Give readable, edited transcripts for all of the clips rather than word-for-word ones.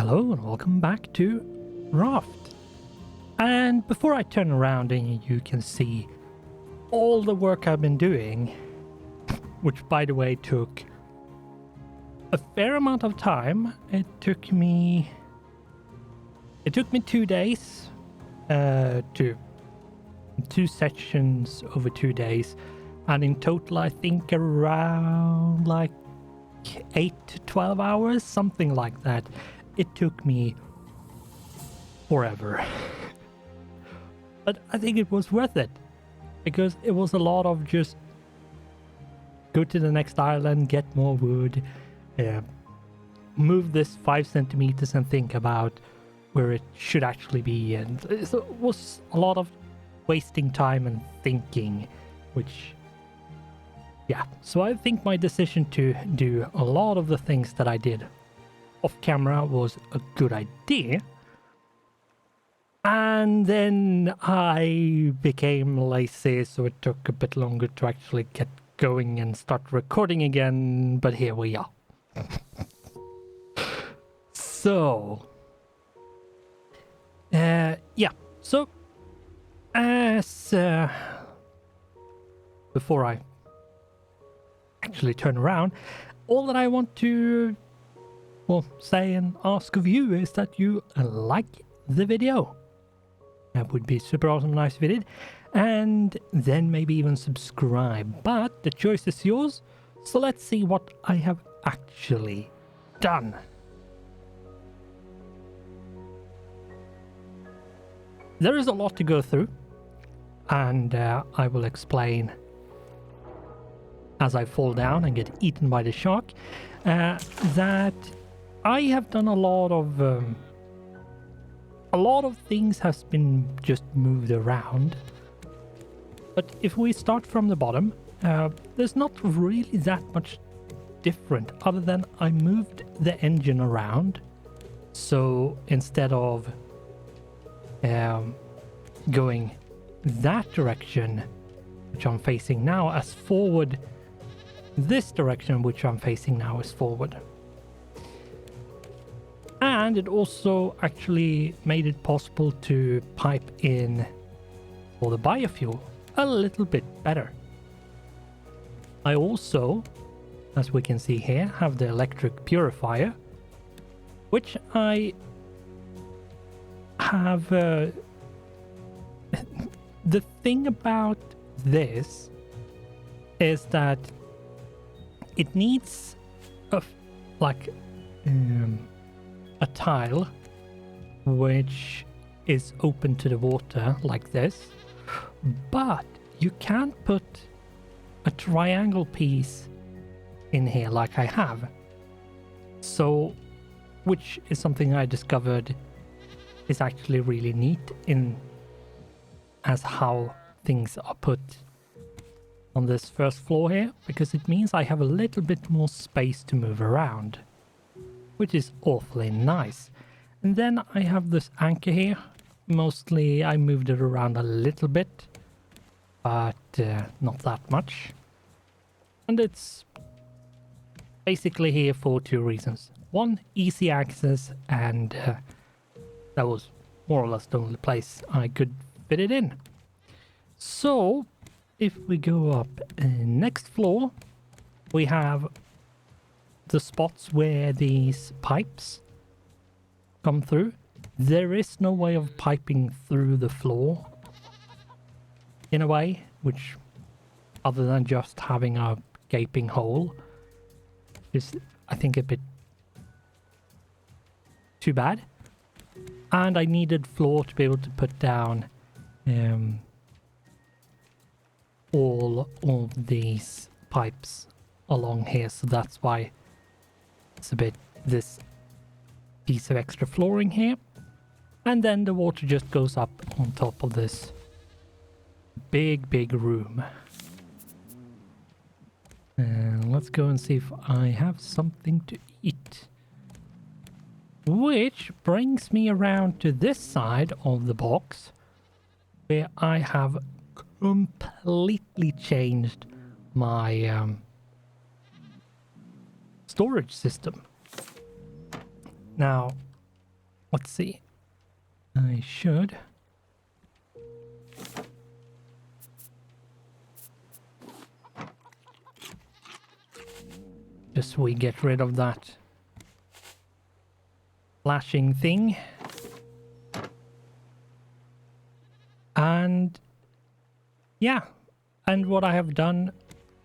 Hello and welcome back to Raft. And before I turn around and you can see all the work I've been doing, which by the way took a fair amount of time. It took me 2 days to 2 sessions over 2 days, and in total I think around like 8 to 12 hours, something like that. It took me forever. But I think it was worth it, because it was a lot of just go to the next island, get more wood, move this 5 centimeters and think about where it should actually be. And it was a lot of wasting time and thinking, which, yeah. So I think my decision to do a lot of the things that I did off camera was a good idea. And then I became lazy, so it took a bit longer to actually get going and start recording again, but here we are. So, yeah, so, as, before I actually turn around, all that I want to, well, say and ask of you is that you like the video. That would be super awesome, nice if you did. And then maybe even subscribe. But the choice is yours. So let's see what I have actually done. There is a lot to go through. And I will explain as I fall down and get eaten by the shark. That I have done a lot of things has been just moved around. But if we start from the bottom, there's not really that much different other than I moved the engine around. So instead of going that direction, which I'm facing now, as forward, this direction which I'm facing now is forward. And it also actually made it possible to pipe in for the biofuel a little bit better. I also, as we can see here, have the electric purifier, which I have... the thing about this is that it needs a tile which is open to the water like this, but you can't put a triangle piece in here like I have. So, which is something I discovered is actually really neat in as how things are put on this first floor here, because it means I have a little bit more space to move around, which is awfully nice. And then I have this anchor here. Mostly I moved it around a little bit, but not that much. And it's basically here for 2 reasons. One, easy access, and that was more or less the only place I could fit it in. So if we go up next floor, we have the spots where these pipes come through. There is no way of piping through the floor in a way, which other than just having a gaping hole is, I think, a bit too bad. And I needed floor to be able to put down all of these pipes along here, so that's why it's a bit this piece of extra flooring here. And then the water just goes up on top of this big room. And let's go and see if I have something to eat. Which brings me around to this side of the box, where I have completely changed my storage system. Now, Let's see. I should. Just we get rid of that flashing thing. And yeah, and what I have done,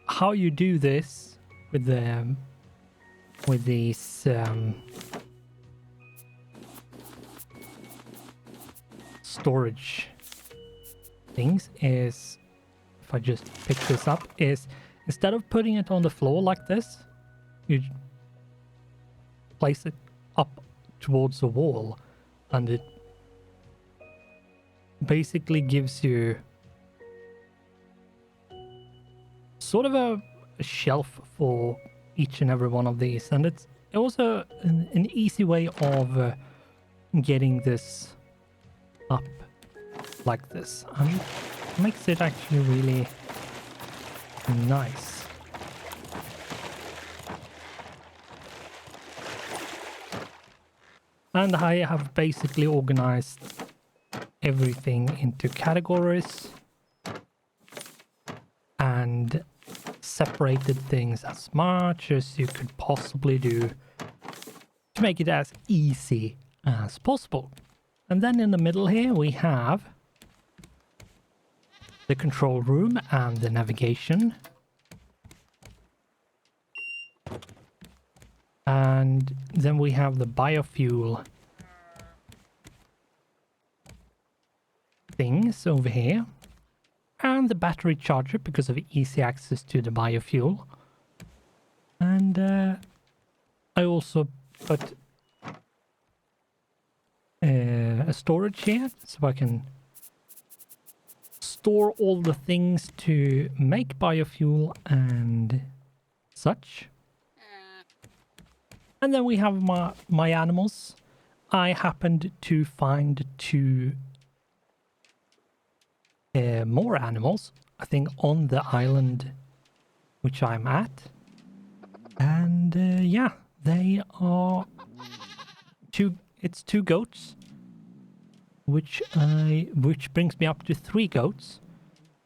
how you do this with these storage things is, if I just pick this up, is instead of putting it on the floor like this, you place it up towards the wall, and it basically gives you sort of a shelf for each and every one of these, and it's also an easy way of getting this up like this, and it makes it actually really nice. And I have basically organized everything into categories and separated things as much as you could possibly do to make it as easy as possible. And then in the middle here we have the control room and the navigation. And then we have the biofuel things over here. And the battery charger because of easy access to the biofuel. And I also put a storage here so I can store all the things to make biofuel and such. And then we have my animals. I happened to find two more animals, I think, on the island which I'm at. And yeah, they are it's two goats, which brings me up to 3 goats.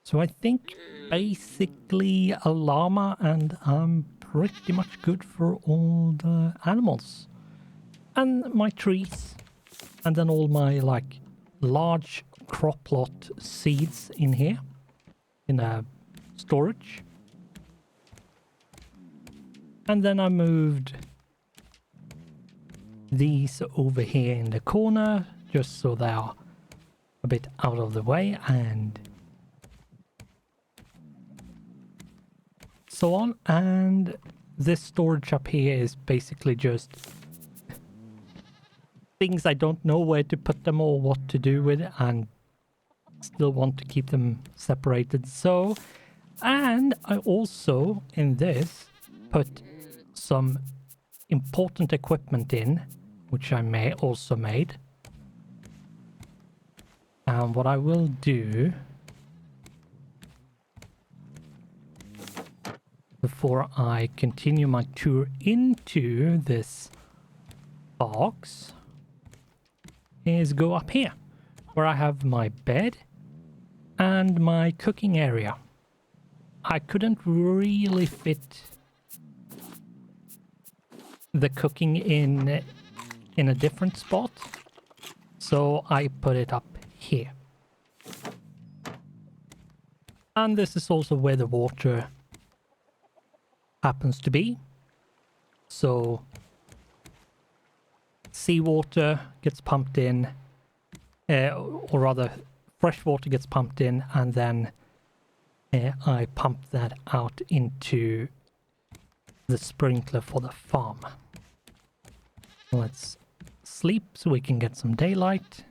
So I think basically a llama, and I'm pretty much good for all the animals. And my trees, and then all my like large crop lot seeds in here in a storage. And then I moved these over here in the corner just so they are a bit out of the way and so on. And this storage up here is basically just things I don't know where to put them or what to do with it, and still want to keep them separated. So, and I also in this put some important equipment in, which I also made. And what I will do before I continue my tour into this box is go up here where I have my bed and my cooking area. I couldn't really fit the cooking in a different spot, so I put it up here. And this is also where the water happens to be. So seawater gets pumped in, or rather fresh water gets pumped in, and then I pump that out into the sprinkler for the farm. Let's sleep so we can get some daylight.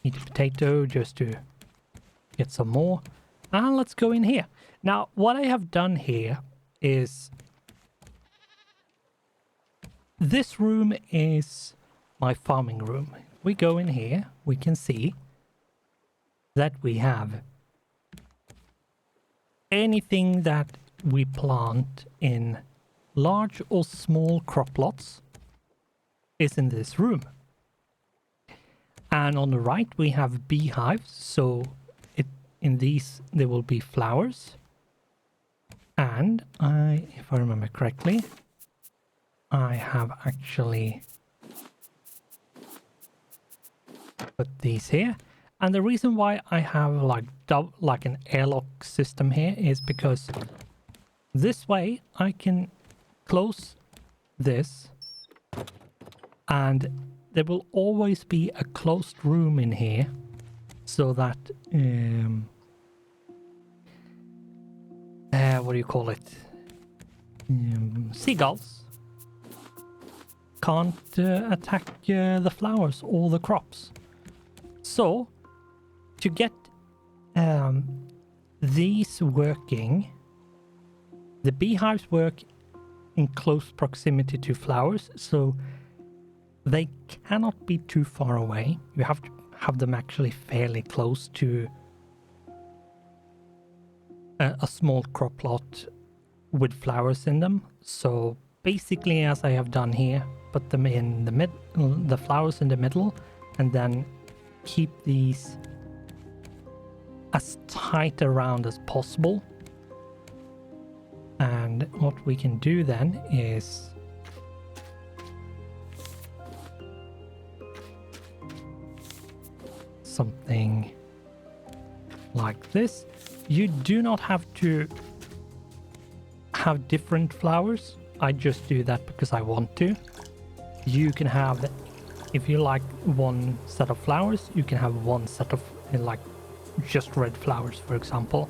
Eat a potato just to get some more. And let's go in here. Now, what I have done here is this room is my farming room. We go in here, we can see that we have anything that we plant in large or small crop lots is in this room. And on the right we have beehives, so in these there will be flowers. And if I remember correctly, I have actually put these here. And the reason why I have like an airlock system here is because this way I can close this and there will always be a closed room in here so that what do you call it? Seagulls can't attack the flowers or the crops. So to get these working, the beehives work in close proximity to flowers, so they cannot be too far away. You have to have them actually fairly close to a small crop plot with flowers in them. So basically, as I have done here, put them in the the flowers in the middle, and then keep these as tight around as possible. And what we can do then is something like this. You do not have to have different flowers. I just do that because I want to. You can have, if you like one set of flowers, you can have one set of like just red flowers, for example.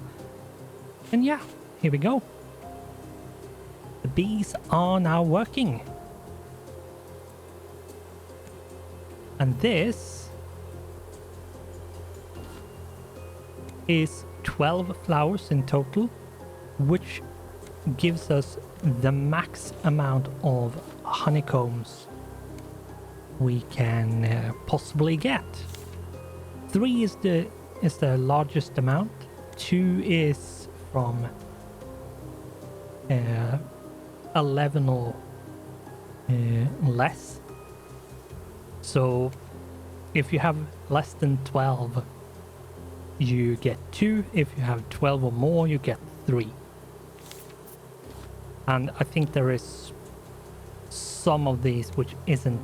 And yeah, here we go. The bees are now working. And this is 12 flowers in total, which gives us the max amount of honeycombs we can possibly get. 3 is the largest amount. 2 is from 11 or less. So if you have less than 12, you get 2. If you have 12 or more, you get 3. And I think there is some of these which isn't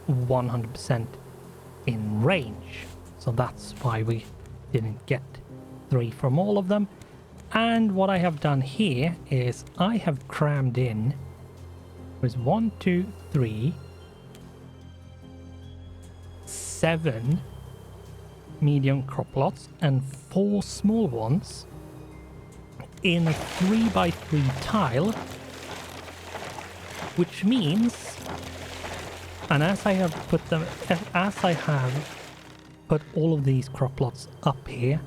100% in range. So that's why we didn't get 3 from all of them. And what I have done here is I have crammed in with 1, 2, 3, 7 medium crop plots and 4 small ones in a 3x3 tile, which means, and as I have put all of these crop plots up here,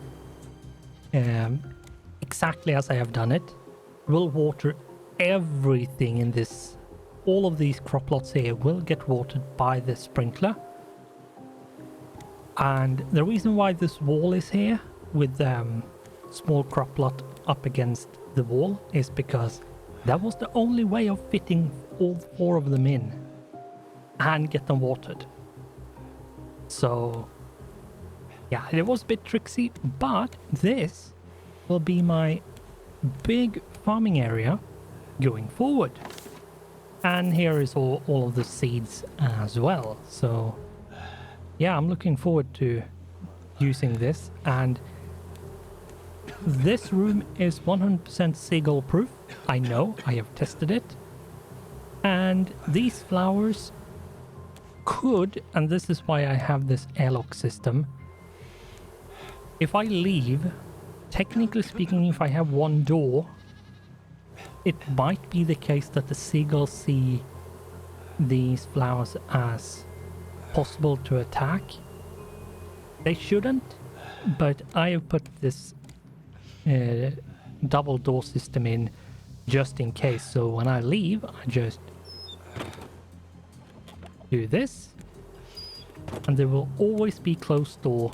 exactly as I have done it, will water everything in this. All of these crop plots here will get watered by the sprinkler. And the reason why this wall is here with small crop plot up against the wall is because that was the only way of fitting all 4 of them in and get them watered. So yeah, it was a bit tricksy, but this will be my big farming area going forward. And here is all of the seeds as well. So yeah, I'm looking forward to using this. And this room is 100% seagull proof. I know, I have tested it. And these flowers could, and this is why I have this airlock system, if I leave, technically speaking, if I have one door, it might be the case that the seagulls see these flowers as possible to attack. They shouldn't, but I have put this double door system in just in case. So when I leave, I just do this, and there will always be closed door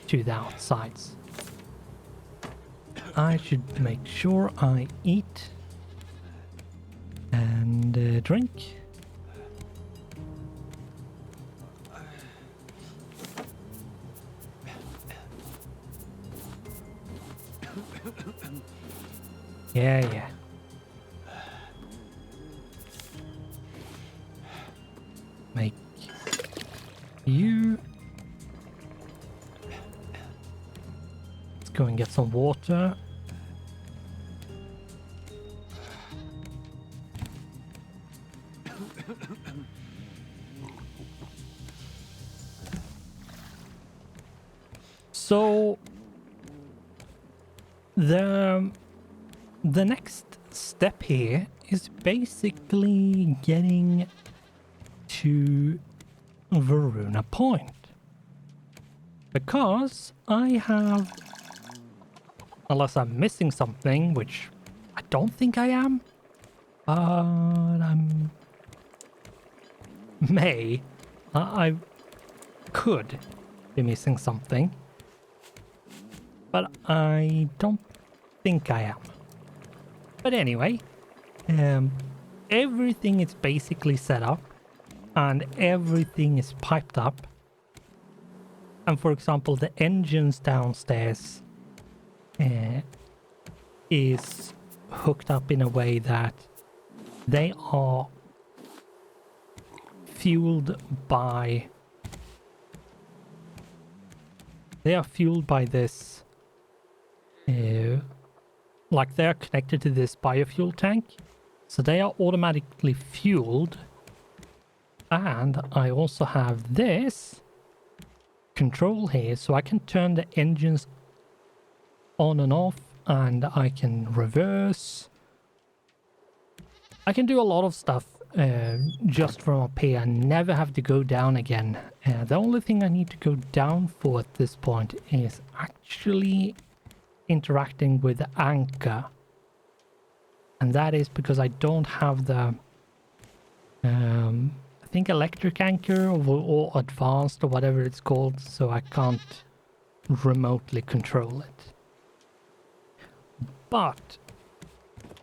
to the outsides. I should make sure I eat and drink. Yeah. Make you. Let's go and get some water. So the next step here is basically getting to Varuna Point, because I have, unless I'm missing something, which I don't think I am, but I could be missing something, but I don't think I am. But anyway, everything is basically set up and everything is piped up. And for example, the engines downstairs is hooked up in a way that they are fueled by this like they're connected to this biofuel tank, so they are automatically fueled. And I also have this control here, so I can turn the engines on and off, and I can reverse. I can do a lot of stuff just from up here and never have to go down again. The only thing I need to go down for at this point is actually interacting with the anchor, and that is because I don't have the I think electric anchor or advanced or whatever it's called, so I can't remotely control it. But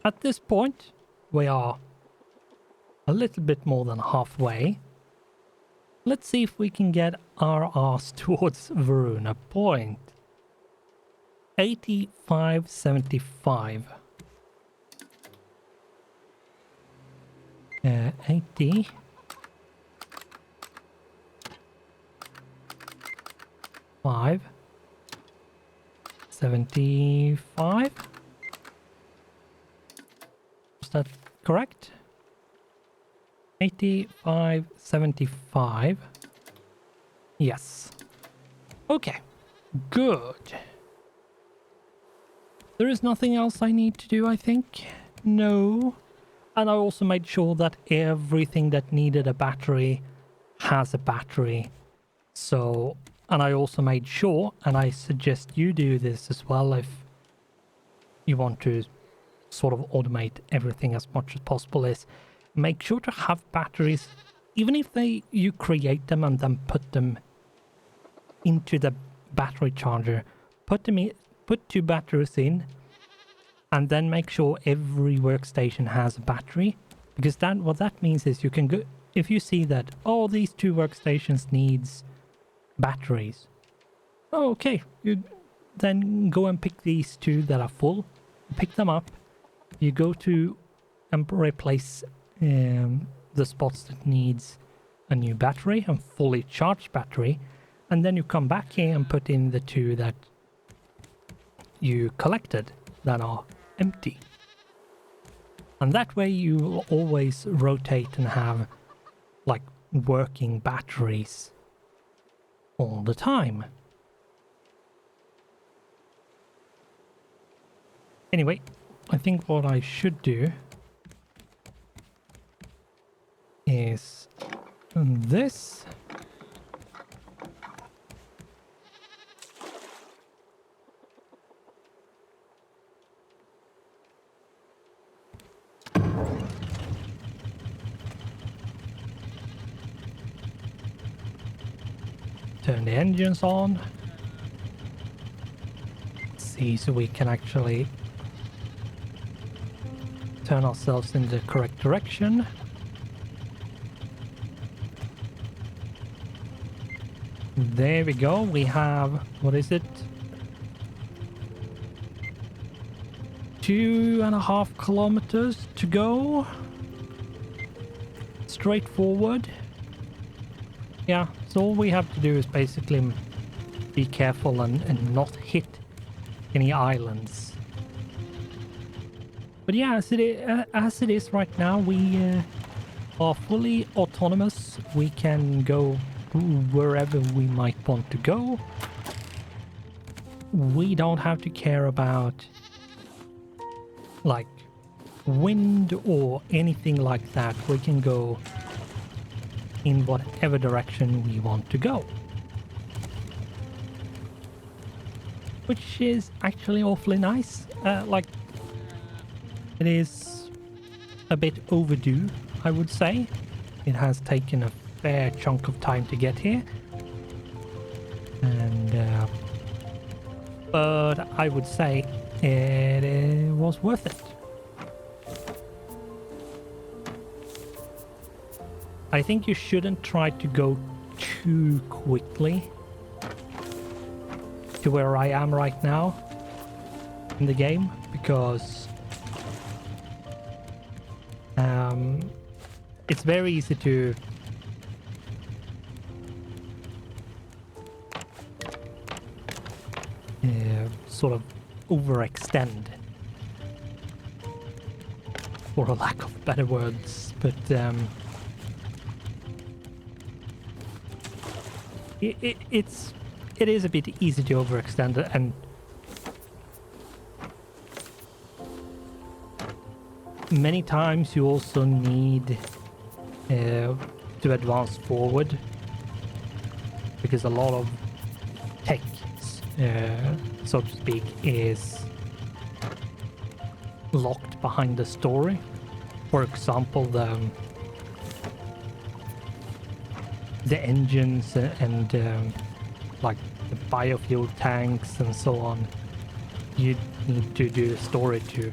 at this point we are a little bit more than halfway. Let's see if we can get our ass towards Varuna Point. 8575. 80. 75. Was that correct? 8575. Yes. Okay. Good. There is nothing else I need to do, I think. No. And I also made sure that everything that needed a battery has a battery. So, and I also made sure, and I suggest you do this as well if you want to sort of automate everything as much as possible, is make sure to have batteries, even if you create them and then put them into the battery charger, put 2 batteries in, and then make sure every workstation has a battery, because what that means is you can go, if you see that, oh, these 2 workstations needs batteries, oh, okay, you then go and pick these 2 that are full, pick them up, you go to and replace the spots that needs a new battery and fully charged battery, and then you come back here and put in the 2 that you collected that are empty. And that way you will always rotate and have like working batteries all the time. Anyway, I think what I should do is this. Turn the engines on. Let's see, so we can actually turn ourselves in the correct direction. There we go. We have, what is it? 2.5 kilometers to go. Straight forward. Yeah, so all we have to do is basically be careful and not hit any islands. But yeah, as it is right now, we are fully autonomous. We can go wherever we might want to go. We don't have to care about like wind or anything like that. We can go in whatever direction we want to go, which is actually awfully nice. Like, it is a bit overdue, I would say. It has taken a fair chunk of time to get here, and but I would say it was worth it. I think you shouldn't try to go too quickly to where I am right now in the game, because it's very easy to sort of overextend, for a lack of better words, but it is a bit easy to overextend, and many times you also need to advance forward, because a lot of tech, so to speak, is locked behind the story. For example, the engines and like the biofuel tanks and so on. You need to do the story to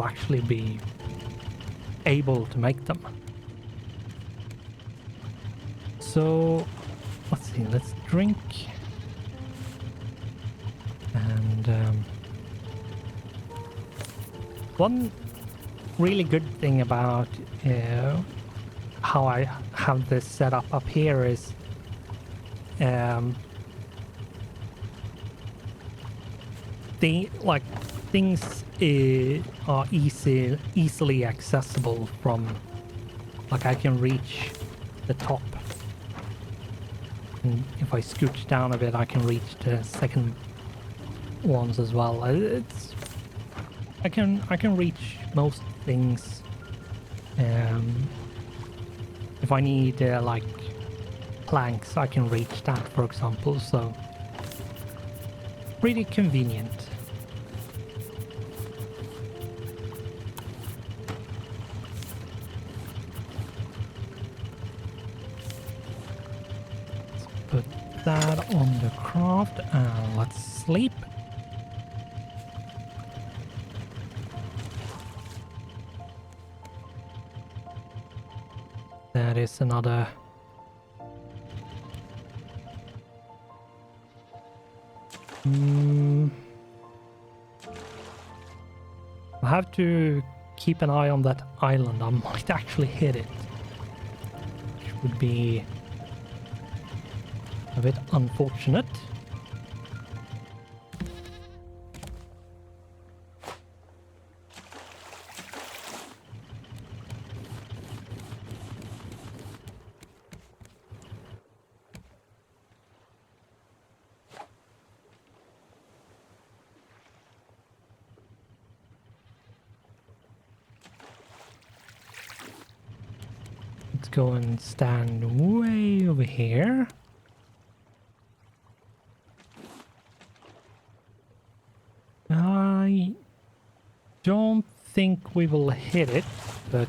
actually be able to make them. So let's see, let's drink. And one really good thing about how I have this set up here is things are easily accessible from, like, I can reach the top, and if I scooch down a bit I can reach the second ones as well. I can reach most things. If I need like planks, I can reach that, for example, so pretty convenient. Let's put that on the craft and let's sleep. That is another I have to keep an eye on that island. I might actually hit it, which would be a bit unfortunate. Let's go and stand way over here. I don't think we will hit it, but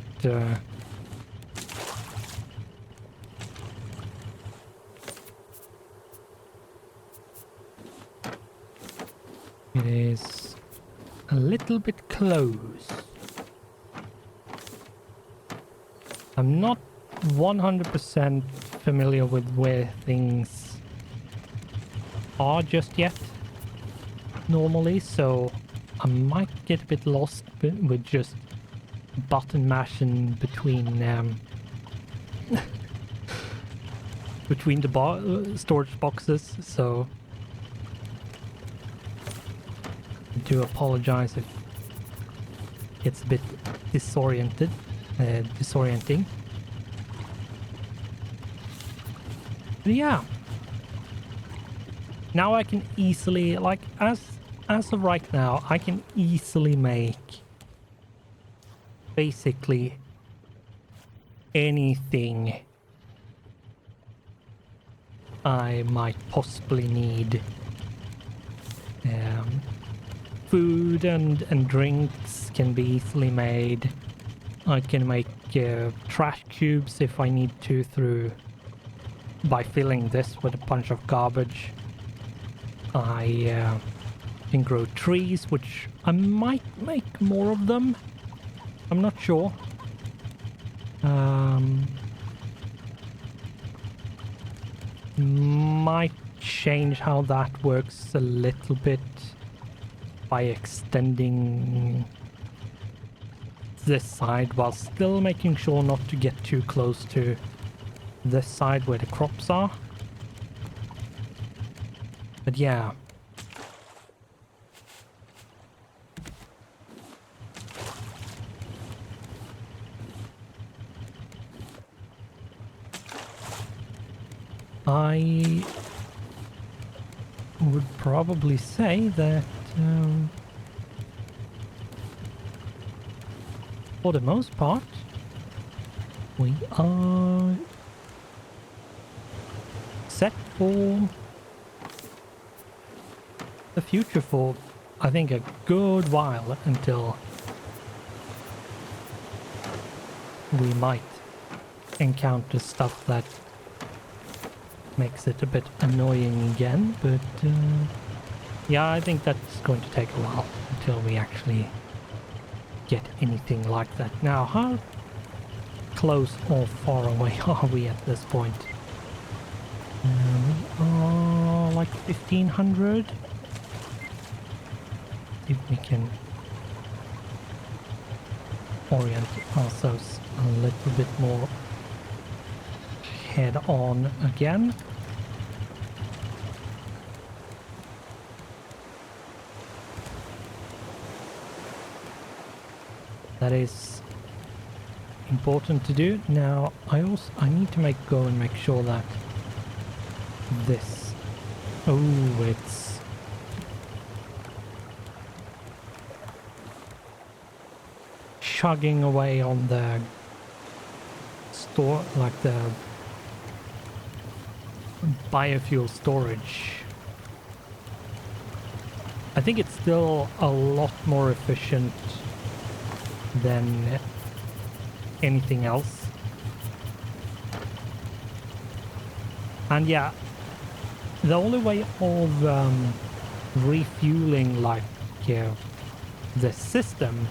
It is a little bit close. I'm not 100% familiar with where things are just yet normally, so I might get a bit lost with just button mashing between between the storage boxes, so I do apologize if it's a bit disorienting. But yeah, now I can easily, like, as of right now, I can easily make basically anything I might possibly need. Food and drinks can be easily made. I can make trash cubes if I need to by filling this with a bunch of garbage. I can grow trees, which I might make more of them. I'm not sure. Might change how that works a little bit by extending this side while still making sure not to get too close to this side where the crops are. But yeah. I would probably say that for the most part we are set for the future for, I think, a good while until we might encounter stuff that makes it a bit annoying again, but yeah, I think that's going to take a while until we actually get anything like that. Now, how close or far away are we at this point? We are like 1500. See if we can orient ourselves a little bit more head on again. That is important to do. Now I need to go and make sure that this, it's chugging away on the store, like the biofuel storage. I think it's still a lot more efficient than anything else. And yeah, the only way of refueling like the system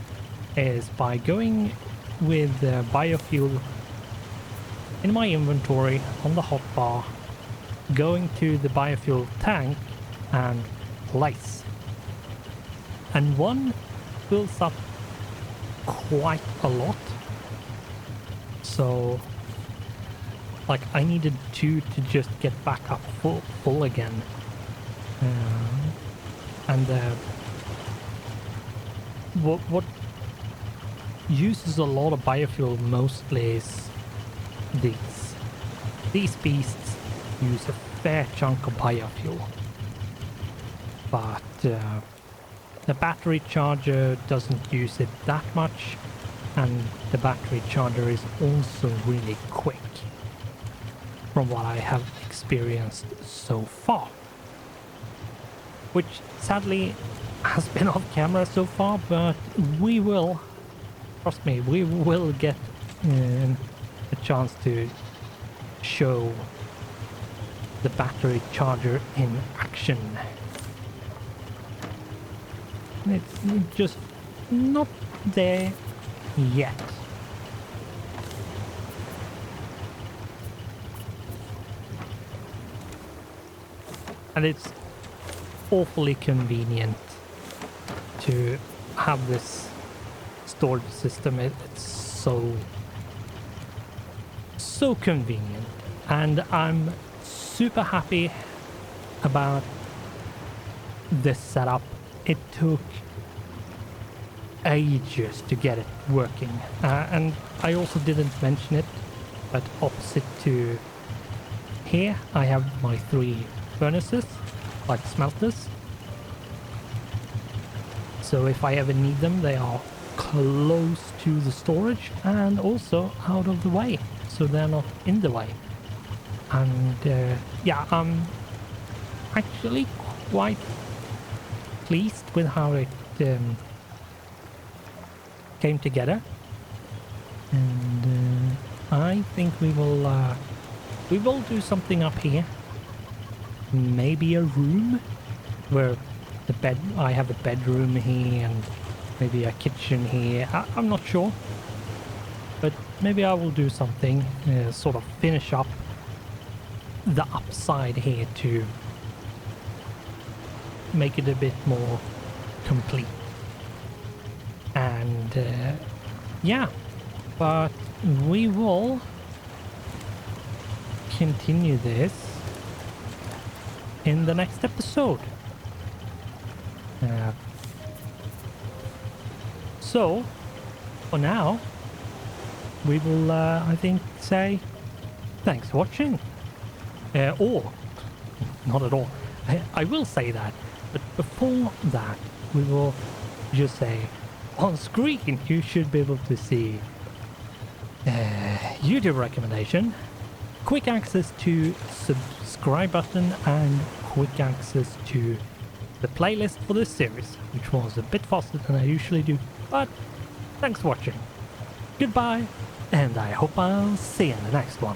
is by going with biofuel in my inventory on the hotbar, going to the biofuel tank and place. And one fills up quite a lot. So like I needed two to just get back up full again. And what uses a lot of biofuel mostly is these beasts use a fair chunk of biofuel, but the battery charger doesn't use it that much, and the battery charger is also really quick from what I have experienced so far, which sadly has been off camera so far, but we will, trust me, we will get a chance to show the battery charger in action. It's just not there yet. And it's awfully convenient to have this storage system. It's so convenient, and I'm super happy about this setup. It took ages to get it working, and I also didn't mention it, but opposite to here I have my 3 furnaces, like smelters, so if I ever need them they are close to the storage and also out of the way, so they're not in the way. And yeah, I'm actually quite pleased with how it came together, and I think we will do something up here, maybe a room where I have a bedroom here and maybe a kitchen here. I'm not sure, but maybe I will do something, sort of finish up the upside here to make it a bit more complete. And yeah, but we will continue this in the next episode. So for now we will I think say thanks for watching, or not at all. I will say that, but before that we will just say on screen you should be able to see YouTube recommendation, quick access to subscribe button, and quick access to the playlist for this series, which was a bit faster than I usually do, but thanks for watching. Goodbye, and I hope I'll see you in the next one.